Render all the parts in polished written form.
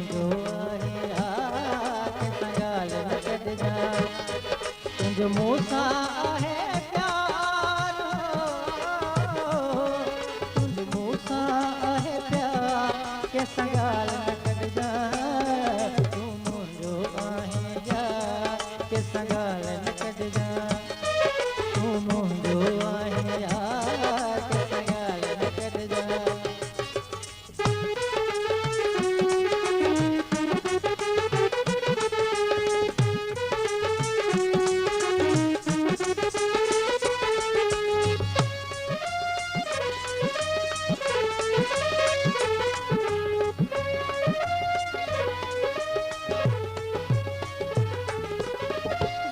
मुंहिंजो आहे यार कंहिंसां ॻाल्हि न कढजांइ तुंहिंजो मूंसां आहे प्यार तुंहिंजो मूंसां आहे प्यार कंहिंसां ॻाल्हि न कढजांइ तूं मुंहिंजो आहे यार कंहिंसां ॻाल्हि न कढजांइ तूं मुंहिंजो आहे यार कंहिंसां ॻाल्हि न कढजांइ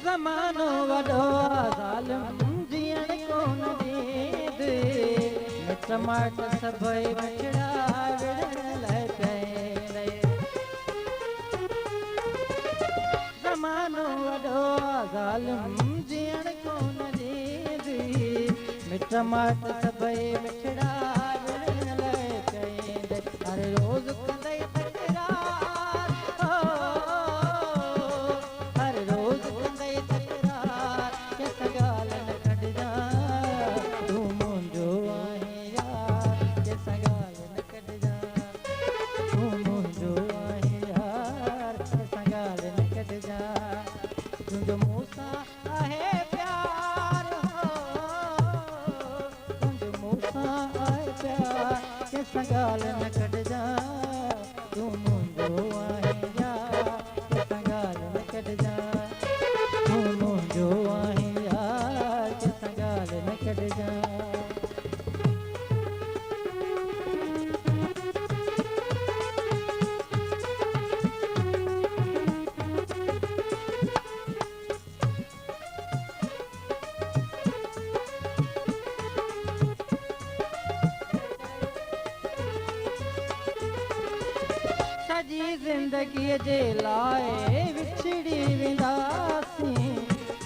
ज़मानो वॾो ज़ालिम जीअण कोन ॾींदे मिट माइट सभई विछड़ा विढ़ण लाइ चईंदे ज़मानो वॾो ज़ालिम जीअण कोन ॾींदे मिट माइट सभई विछड़ा विढ़ण लाइ चईंदे हर रोज़ कंदई तकरार हर रोज़ कंदई तकरार कंहिंसां ॻाल्हि न कढजांइ तूं मुंहिंजो आहे यार कंहिंसां ॻाल्हि न कढजांइ तूं मुंहिंजो आहे यार कंहिंसां ॻाल्हि न कढजांइ तुंहिंजो मूंसां आहे प्यार तुंहिंजो मूंसां आहे प्यार कंहिंसां ॻाल्हि न कढजांइ तूं मुंहिंजो आहे यार कंहिंसां ॻाल्हि न कढजांइ तूं मुंहिंजो आहे यार कंहिंसां ॻाल्हि न कढजांइ सॼी ज़िंदगीअ जे लाइ विछड़ी वेंदासीं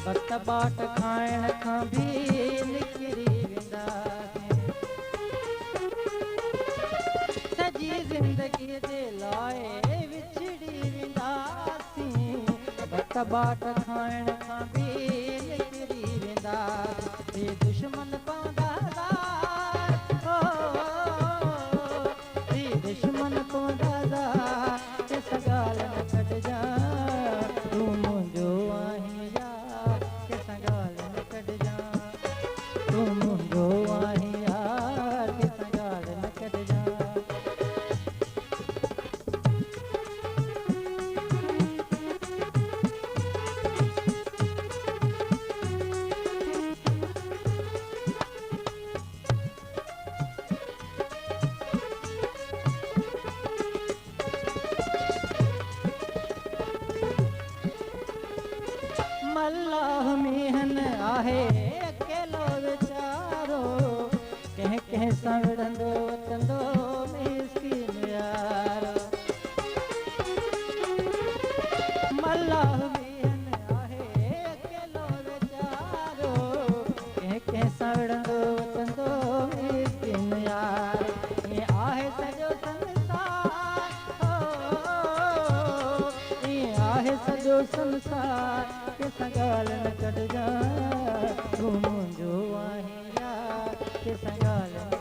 वक़्त बाट खाइण खां बि निकिरी वेंदासीं सॼी ज़िंदगीअ जे लाइ विछड़ी वेंदासीं वक़्त बाट खाइण खां बि निकिरी वेंदासीं हे दुश्मन पवंदा दुश्मन पवंदा कंहिंसां ॻाल्हि न कढजांइ तूं मुंहिंजो आहे यार कंहिंसां ॻाल्हि न कढजांइ तूं मुंहिंजो आहे यार कंहिंसां ॻाल्हि न कढजांइ मल्लाह मीहन आहे अकेलो वीचारो कंहिं कंहिं सां विढ़ंदो वतंदो मिस्कीन यारो मल्लाह मीहन आहे अकेलो वीचारो कंहिं कंहिं सां विढ़ंदो वतंदो मिस्कीन यारो ईअं आहे सॼो संसार ईअं आहे सॼो संसार कंहिंसां ॻाल्हि न कढजांइ तूं मुंहिंजो आहे यार कंहिंसां ॻाल्हि न